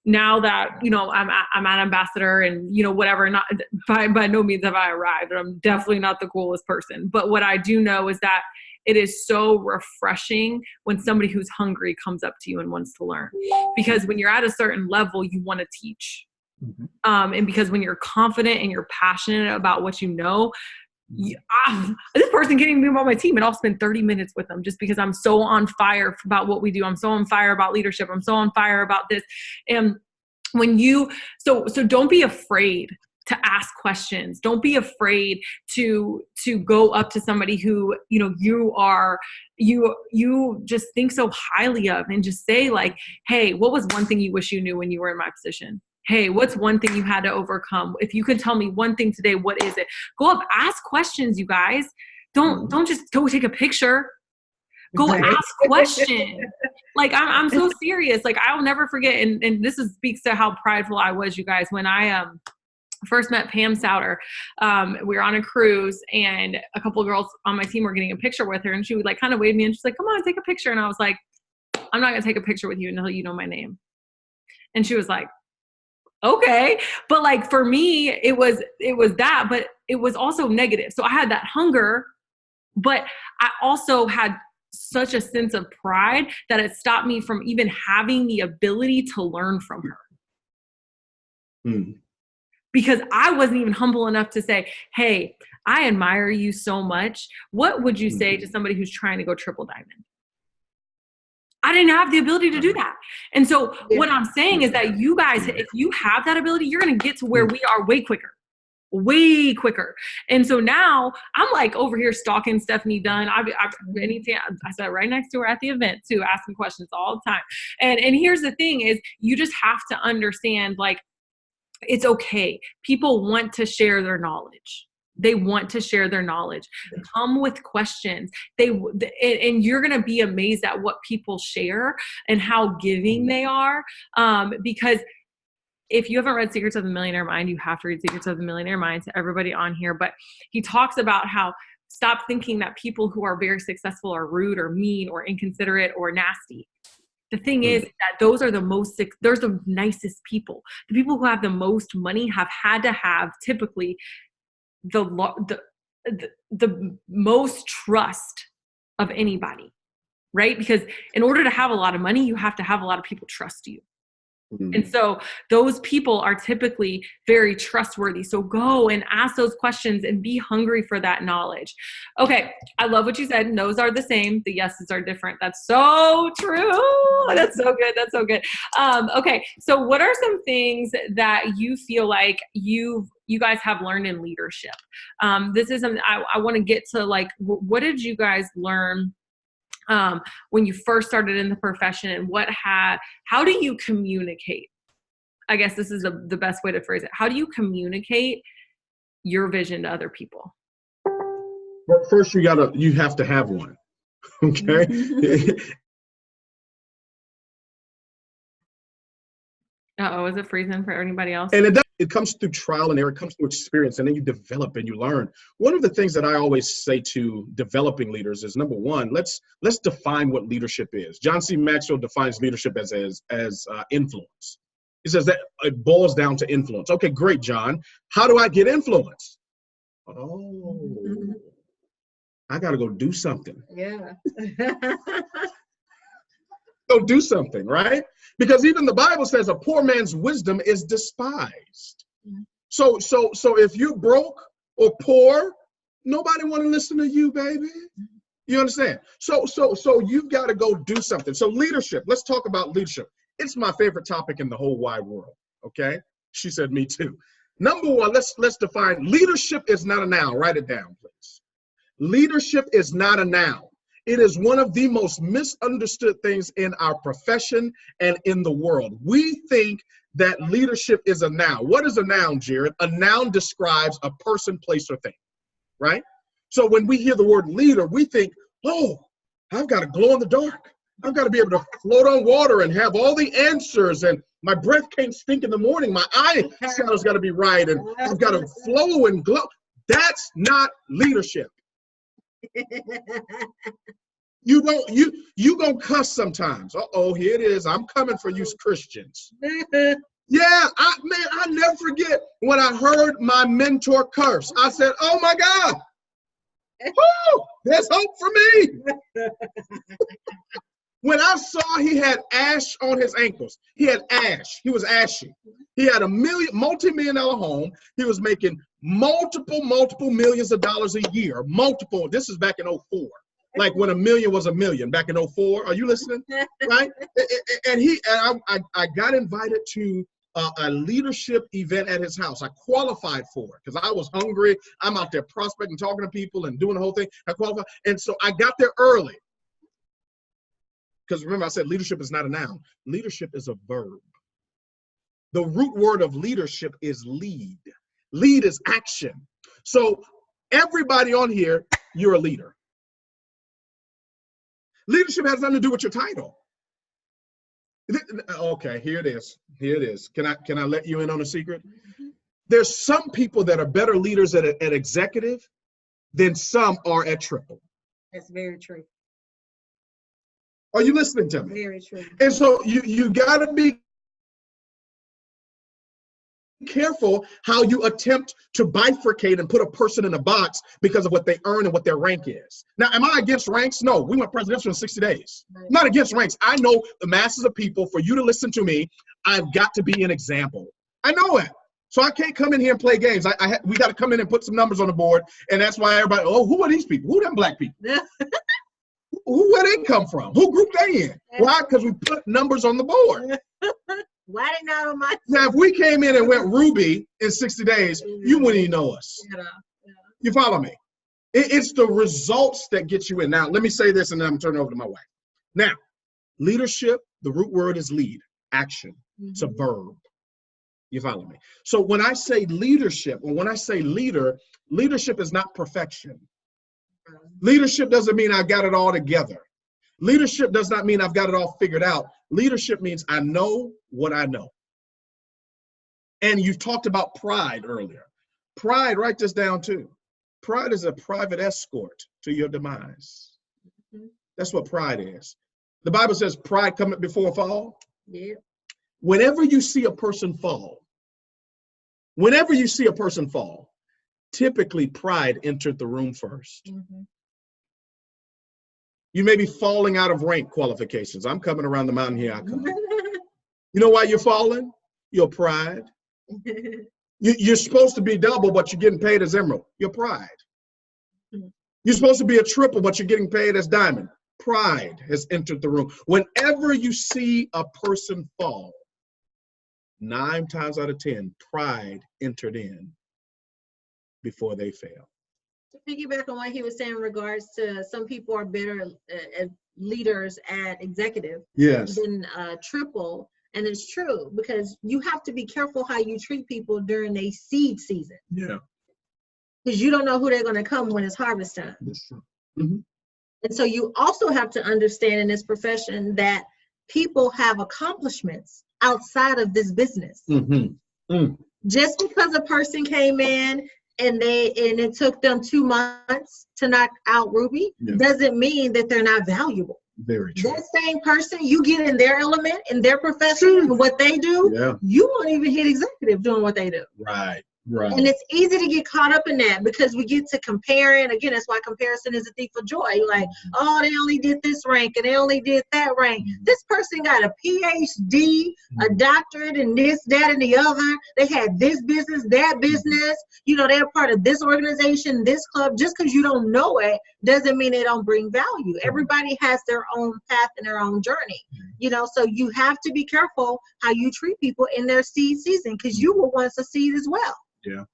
now that, I'm an ambassador and, whatever, not by no means have I arrived. I'm definitely not the coolest person. But what I do know is that it is so refreshing when somebody who's hungry comes up to you and wants to learn. Because when you're at a certain level, you want to teach. And because when you're confident and you're passionate about what you know, this person can't even be on my team, and I'll spend 30 minutes with them just because I'm so on fire about what we do. I'm so on fire about leadership. I'm so on fire about this. And when so don't be afraid to ask questions. Don't be afraid to go up to somebody who, you just think so highly of, and just say like, hey, what was one thing you wish you knew when you were in my position? Hey, what's one thing you had to overcome? If you could tell me one thing today, what is it? Go up, ask questions, you guys. Don't just go take a picture. Go ask questions. Like I'm so serious. Like I'll never forget. And this speaks to how prideful I was, you guys, when I first met Pam Souter. We were on a cruise and a couple of girls on my team were getting a picture with her, and she would like kind of wave me and she's like, come on, take a picture. And I was like, I'm not gonna take a picture with you until you know my name. And she was like, okay. But like for me, it was that, but it was also negative. So I had that hunger, but I also had such a sense of pride that it stopped me from even having the ability to learn from her. Because I wasn't even humble enough to say, hey, I admire you so much. What would you say to somebody who's trying to go triple diamond? I didn't have the ability to do that. And so what I'm saying is that you guys, if you have that ability, you're going to get to where we are way quicker. And so now I'm like over here stalking Stephanie Dunn. I sat right next to her at the event too, asking questions all the time. And here's the thing is you just have to understand, like, it's okay. People want to share their knowledge. They want to share their knowledge. Come with questions. And you're going to be amazed at what people share and how giving they are. Because if you haven't read Secrets of the Millionaire Mind, you have to read Secrets of the Millionaire Mind, to everybody on here. But he talks about how stop thinking that people who are very successful are rude or mean or inconsiderate or nasty. The thing is that those are they're the nicest people. The people who have the most money have had to have typically the most trust of anybody, right? Because in order to have a lot of money, you have to have a lot of people trust you. And so those people are typically very trustworthy. So go and ask those questions and be hungry for that knowledge. Okay. I love what you said. No's are the same. The yeses are different. That's so true. That's so good. That's so good. Okay. So what are some things that you feel like you guys have learned in leadership? This is something I want to get to, like, what did you guys learn when you first started in the profession, and how do you communicate? I guess this is the best way to phrase it. How do you communicate your vision to other people? Well, first you have to have one. Okay. Is it freezing for anybody else? And it comes through trial and error, it comes through experience, and then you develop and you learn. One of the things that I always say to developing leaders is, number one, let's define what leadership is. John C. Maxwell defines leadership as influence. He says that it boils down to influence. Okay, great, John. How do I get influence? Oh, I got to go do something. Yeah. Go do something, right? Because even the Bible says a poor man's wisdom is despised. So if you're broke or poor, nobody want to listen to you, baby. You understand? So you've got to go do something. So leadership, let's talk about leadership. It's my favorite topic in the whole wide world. Okay? She said, me too. Number one, let's define leadership is not a noun. Write it down, please. Leadership is not a noun. It is one of the most misunderstood things in our profession and in the world. We think that leadership is a noun. What is a noun, Jarrod? A noun describes a person, place, or thing, right? So when we hear the word leader, we think, oh, I've got to glow in the dark. I've got to be able to float on water and have all the answers, and my breath can't stink in the morning. My eye shadow's got to be right, and I've got to flow and glow. That's not leadership. You gonna cuss sometimes. Uh-oh, here it is. I'm coming for you Christians. Yeah, I never forget when I heard my mentor curse. I said, oh my God, woo, there's hope for me. When I saw he had ash on his ankles, he had ash. He was ashy. He had a multi-million-dollar home. He was making multiple millions of dollars a year. Multiple. This is back in 04. Like when a million was a million back in 04. Are you listening? Right? And I got invited to a leadership event at his house. I qualified for it because I was hungry. I'm out there prospecting, talking to people and doing the whole thing. I qualified. And so I got there early. Because remember, I said leadership is not a noun. Leadership is a verb. The root word of leadership is lead. Lead is action. So everybody on here, you're a leader. Leadership has nothing to do with your title. Okay, here it is. Here it is. Can I let you in on a secret? There's some people that are better leaders at executive than some are at triple. That's very true. Are you listening to me? Very true. And so you got to be careful how you attempt to bifurcate and put a person in a box because of what they earn and what their rank is. Now, am I against ranks? No, we went presidential in 60 days. I'm not against ranks. I know the masses of people. For you to listen to me, I've got to be an example. I know it. So I can't come in here and play games. We got to come in and put some numbers on the board. And that's why everybody, oh, who are these people? Who are them black people? Where they come from? Who group they in? Why? Because we put numbers on the board. Why they not on my? Now, if we came in and went Ruby in 60 days, you wouldn't even know us. Yeah. You follow me? It's the results that get you in. Now, let me say this, and then I'm turning over to my wife. Now, leadership, the root word is lead, action. It's a verb. You follow me? So when I say leadership, or when I say leader, leadership is not perfection. Leadership doesn't mean I got it all together. Leadership does not mean I've got it all figured out. Leadership means I know what I know. And you talked about pride earlier. Pride, write this down too. Pride is a private escort to your demise. That's what pride is. The Bible says pride cometh before a fall. Yeah. Whenever you see a person fall, typically pride entered the room first. Mm-hmm. You may be falling out of rank qualifications. I'm coming around the mountain, here I come. You know why you're falling? Your pride. You're supposed to be double, but you're getting paid as emerald. Your pride. You're supposed to be a triple, but you're getting paid as diamond. Pride has entered the room. Whenever you see a person fall, 9 times out of 10, pride entered in before they fail. To piggyback on what he was saying in regards to some people are better leaders at executive than triple. And it's true, because you have to be careful how you treat people during a seed season. Yeah. Because you don't know who they're going to come when it's harvest time. That's true. Mm-hmm. And so you also have to understand in this profession that people have accomplishments outside of this business. Mm-hmm. Mm. Just because a person came in and it took them 2 months to knock out Ruby doesn't mean that they're not valuable. Very true. That same person, you get in their element, in their profession, and what they do, you won't even hit executive doing what they do. Right. Right. And it's easy to get caught up in that because we get to comparing. Again, that's why comparison is a thief of joy. You're like, oh, they only did this rank and they only did that rank. This person got a PhD, a doctorate in this, that, and the other. They had this business, that business. You know, they're part of this organization, this club. Just because you don't know it doesn't mean they don't bring value. Everybody has their own path and their own journey. You know, so you have to be careful how you treat people in their seed season because you were once a seed as well. Yeah.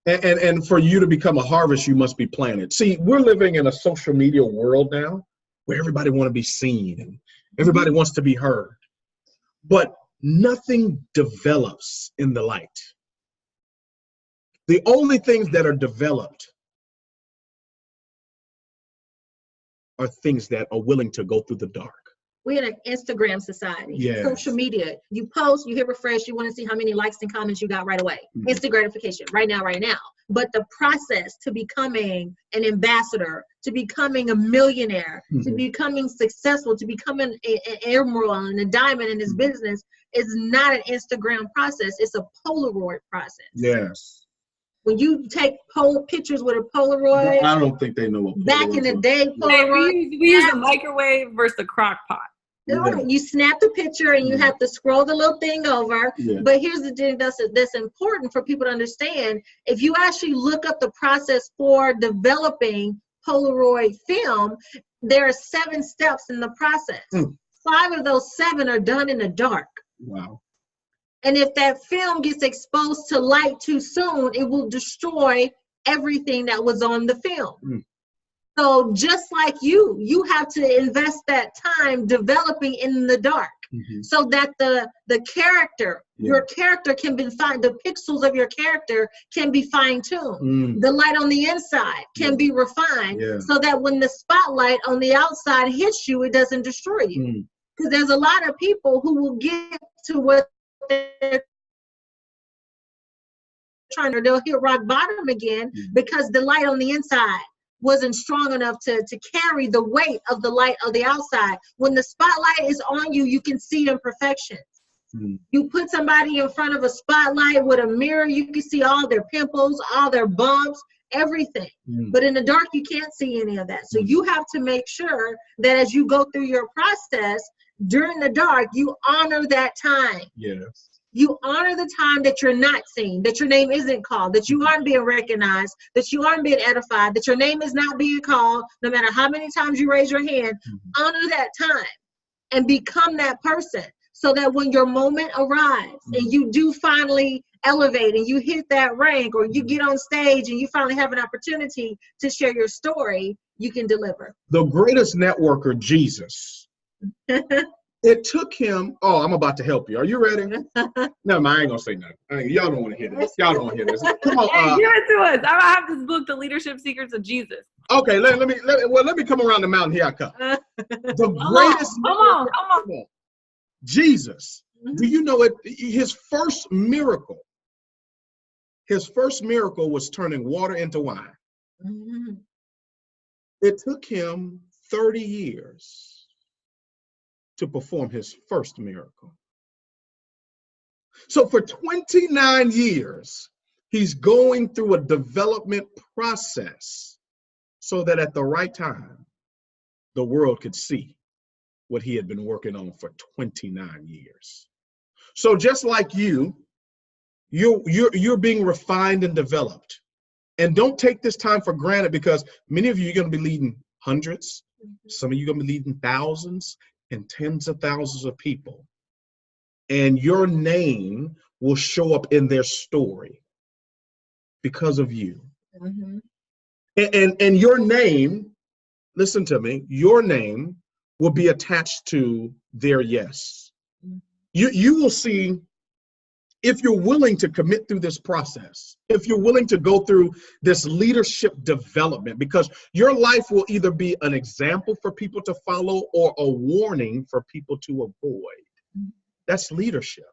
And for you to become a harvest, you must be planted. See, we're living in a social media world now where everybody wants to be seen and everybody wants to be heard. But nothing develops in the light. The only things that are developed are things that are willing to go through the dark. We're in an Instagram society, yes. Social media. You post, you hit refresh, you want to see how many likes and comments you got right away. Instant gratification, right now. But the process to becoming an ambassador, to becoming a millionaire, to becoming successful, to becoming an emerald and a diamond in this business is not an Instagram process. It's a Polaroid process. Yes. When you take pictures with a Polaroid, I don't think they know what back in the day, Polaroid. We use a microwave versus a crock pot. Right. You snap the picture and you have to scroll the little thing over. But here's the thing that's important for people to understand. If you actually look up the process for developing Polaroid film, there are 7 steps in the process. 5 of those 7 are done in the dark. Wow. And if that film gets exposed to light too soon, it will destroy everything that was on the film. So just like you have to invest that time developing in the dark so that the character, your character can be fine, the pixels of your character can be fine-tuned. The light on the inside can be refined so that when the spotlight on the outside hits you, it doesn't destroy you. Because there's a lot of people who will get to what they're trying to, they'll hit rock bottom again because the light on the inside wasn't strong enough to carry the weight of the light of the outside. When the spotlight is on you, you can see imperfections. You put somebody in front of a spotlight with a mirror, you can see all their pimples, all their bumps, everything. But in the dark, you can't see any of that. So you have to make sure that as you go through your process, during the dark, you honor that time. Yes. You honor the time that you're not seen, that your name isn't called, that you aren't being recognized, that you aren't being edified, that your name is not being called, no matter how many times you raise your hand. Honor that time and become that person so that when your moment arrives and you do finally elevate and you hit that rank or you get on stage and you finally have an opportunity to share your story, you can deliver. The greatest networker, Jesus, It took him, oh, I'm about to help you. Are you ready? No, I ain't gonna say nothing. Y'all don't want to hear this. Y'all don't want to hear this. Come on. Hey, give it to us. I have this book, The Leadership Secrets of Jesus. Okay, let me come around the mountain. Here I come. The greatest. Come on. Jesus. Do you know it? His first miracle was turning water into wine. Mm-hmm. It took him 30 years to perform his first miracle. So for 29 years, he's going through a development process so that at the right time, the world could see what he had been working on for 29 years. So just like you're being refined and developed. And don't take this time for granted, because many of you are going to be leading hundreds. Some of you are going to be leading thousands and tens of thousands of people. And your name will show up in their story because of you. Mm-hmm. And your name, listen to me, your name will be attached to their yes. You will see, if you're willing to commit through this process, if you're willing to go through this leadership development, because your life will either be an example for people to follow or a warning for people to avoid. That's leadership.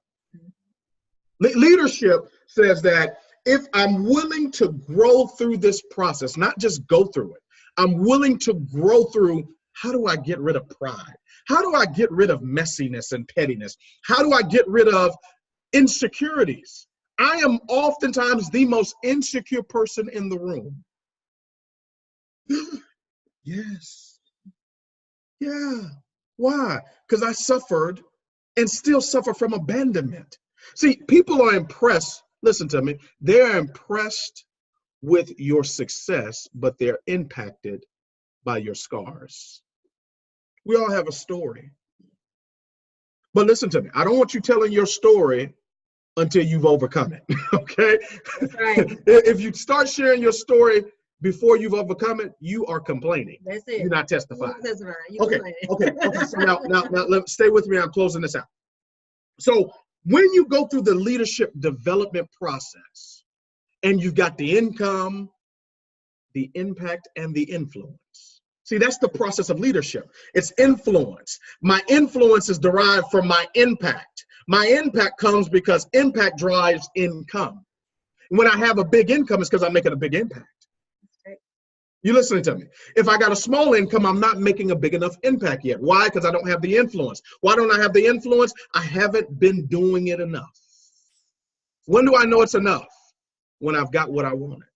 Leadership says that if I'm willing to grow through this process, not just go through it, I'm willing to grow through, how do I get rid of pride? How do I get rid of messiness and pettiness? How do I get rid of insecurities? I am oftentimes the most insecure person in the room. Yes. Yeah. Why? Because I suffered and still suffer from abandonment. See, people are impressed. Listen to me. They're impressed with your success, but they're impacted by your scars. We all have a story. But listen to me. I don't want you telling your story until you've overcome it. Okay? That's right. If you start sharing your story before you've overcome it, you are complaining. That's it. You're not testifying. That's right. Okay. So now stay with me. I'm closing this out. So when you go through the leadership development process and you've got the income, the impact, and the influence. See, that's the process of leadership. It's influence. My influence is derived from my impact. My impact comes because impact drives income. When I have a big income, it's because I'm making a big impact. You listening to me? If I got a small income, I'm not making a big enough impact yet. Why? Because I don't have the influence. Why don't I have the influence? I haven't been doing it enough. When do I know it's enough? When I've got what I wanted.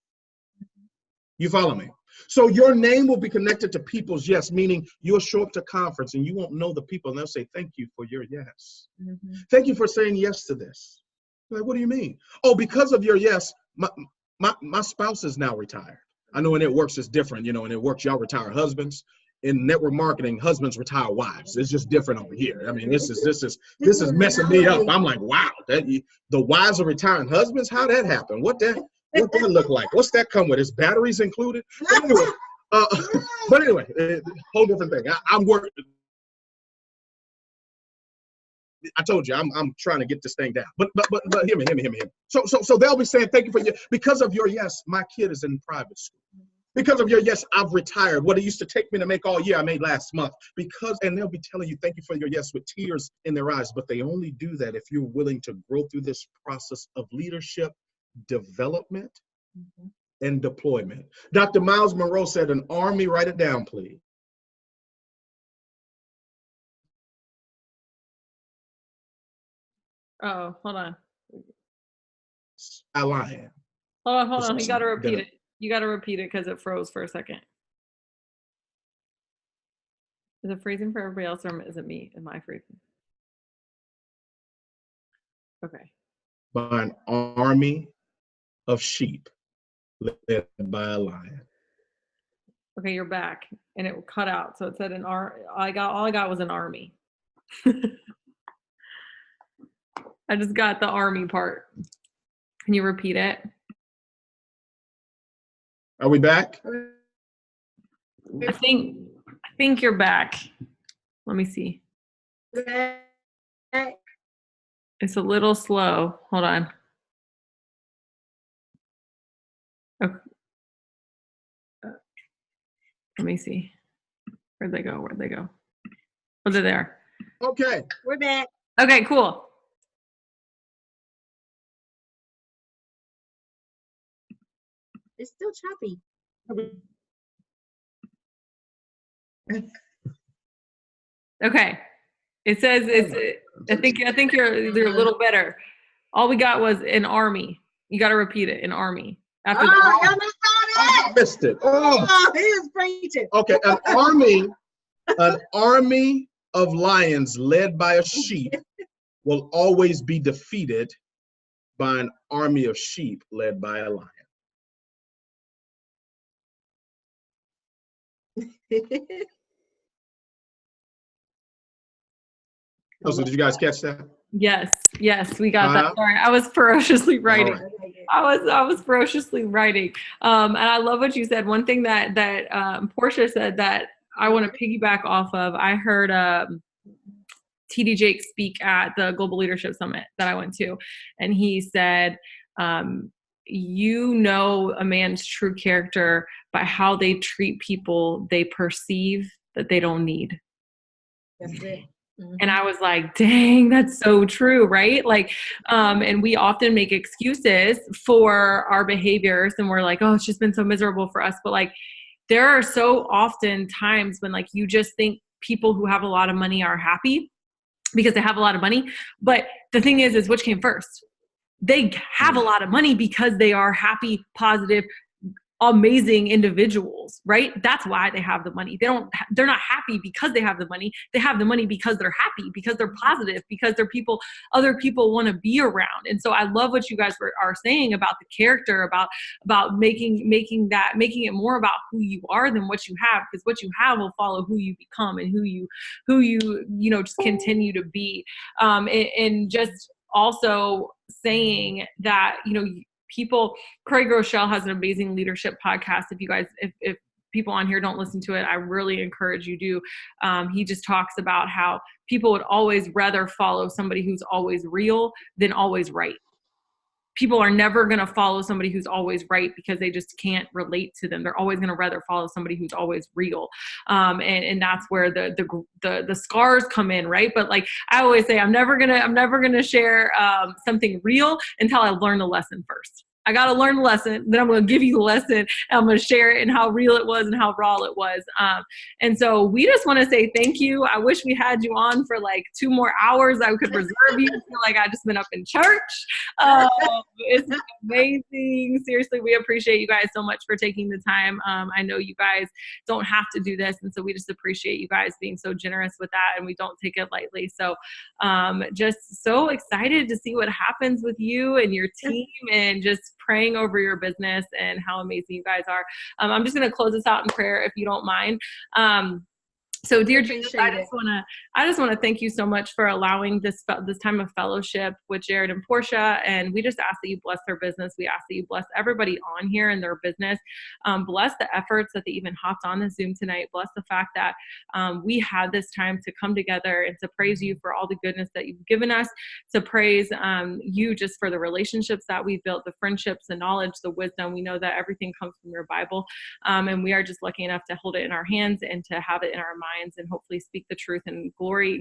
You follow me? So your name will be connected to people's yes, meaning you'll show up to conference and you won't know the people and they'll say, thank you for your yes. Mm-hmm. Thank you for saying yes to this. Like, what do you mean? Oh, because of your yes, my spouse is now retired. I know in It Works it's different, you know, in It Works y'all retire husbands. In network marketing, husbands retire wives. It's just different over here. I mean, this is messing me up. I'm like, wow, the wives are retiring husbands? How that happen? What that look like? What's that come with? Is batteries included? But anyway, whole different thing. I'm working. I told you, I'm trying to get this thing down. But hear me. So they'll be saying, thank you for your, because of your yes, my kid is in private school. Because of your yes, I've retired. What it used to take me to make all year, I made last month. And they'll be telling you, thank you for your yes, with tears in their eyes. But they only do that if you're willing to grow through this process of leadership, development, and deployment. Dr. Miles Monroe said, an army, write it down, please. Oh, hold on. A lion. Hold on. You got to repeat it. You got to repeat it because it froze for a second. Is it freezing for everybody else or is it me? Am I freezing? Okay. By an army of sheep led by a lion. Okay, you're back. And it cut out. So it said all I got was an army. I just got the army part. Can you repeat it? Are we back? I think you're back. Let me see. It's a little slow. Hold on. Okay. Let me see. Where'd they go? Where'd they go? Oh, they're there. Okay. We're back. Okay, cool. It's still choppy. Okay. It says I think you're a little better. All we got was an army. You got to repeat it. An army. After y'all missed I missed it. Oh, he was preaching. Okay, an army of lions led by a sheep will always be defeated by an army of sheep led by a lion. Oh, so did you guys catch that? Yes, we got that. Sorry, I was ferociously writing. Right. I was ferociously writing. And I love what you said. One thing that Portia said that I want to piggyback off of. I heard TD Jake speak at the Global Leadership Summit that I went to, and he said, "You know a man's true character by how they treat people they perceive that they don't need." That's it. And I was like, dang, that's so true, right? Like, and we often make excuses for our behaviors, and we're like, oh, it's just been so miserable for us. But like, there are so often times when like you just think people who have a lot of money are happy because they have a lot of money. But the thing is which came first? They have a lot of money because they are happy, positive, amazing individuals, right? That's why they have the money. They're not happy because they have the money. They have the money because they're happy, because they're positive, because they're people other people want to be around. And so I love what you guys are saying about the character, about making it more about who you are than what you have, because what you have will follow who you become and who you just continue to be. And just also saying that, people, Craig Rochelle has an amazing leadership podcast. If people on here don't listen to it, I really encourage you to. He just talks about how people would always rather follow somebody who's always real than always right. People are never going to follow somebody who's always right because they just can't relate to them. They're always going to rather follow somebody who's always real. And that's where the scars come in, right? But like I always say, I'm never going to share something real until I learn the lesson first. I got to learn the lesson, then I'm going to give you the lesson, and I'm going to share it and how real it was and how raw it was. And so we just want to say thank you. I wish we had you on for like 2 more hours. I could reserve you. I feel like I just been up in church. It's amazing. Seriously, we appreciate you guys so much for taking the time. I know you guys don't have to do this, and so we just appreciate you guys being so generous with that, and we don't take it lightly. So just so excited to see what happens with you and your team, and just praying over your business and how amazing you guys are. I'm just going to close this out in prayer if you don't mind. So dear Jesus, I just want to thank you so much for allowing this time of fellowship with Jarrod and Portia. And we just ask that you bless their business. We ask that you bless everybody on here and their business. Bless the efforts that they even hopped on the Zoom tonight. Bless the fact that we had this time to come together and to praise you for all the goodness that you've given us, to praise you just for the relationships that we've built, the friendships, the knowledge, the wisdom. We know that everything comes from your Bible. And we are just lucky enough to hold it in our hands and to have it in our minds, and hopefully speak the truth and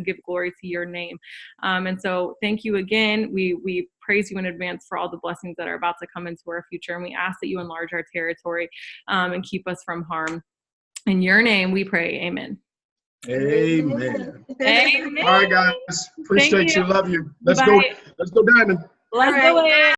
give glory to your name. And so thank you again. We praise you in advance for all the blessings that are about to come into our future. And we ask that you enlarge our territory and keep us from harm. In your name we pray, amen. Amen. Amen. All right, guys. Appreciate you. Love you. Let's Bye. go diamond. Let's do it.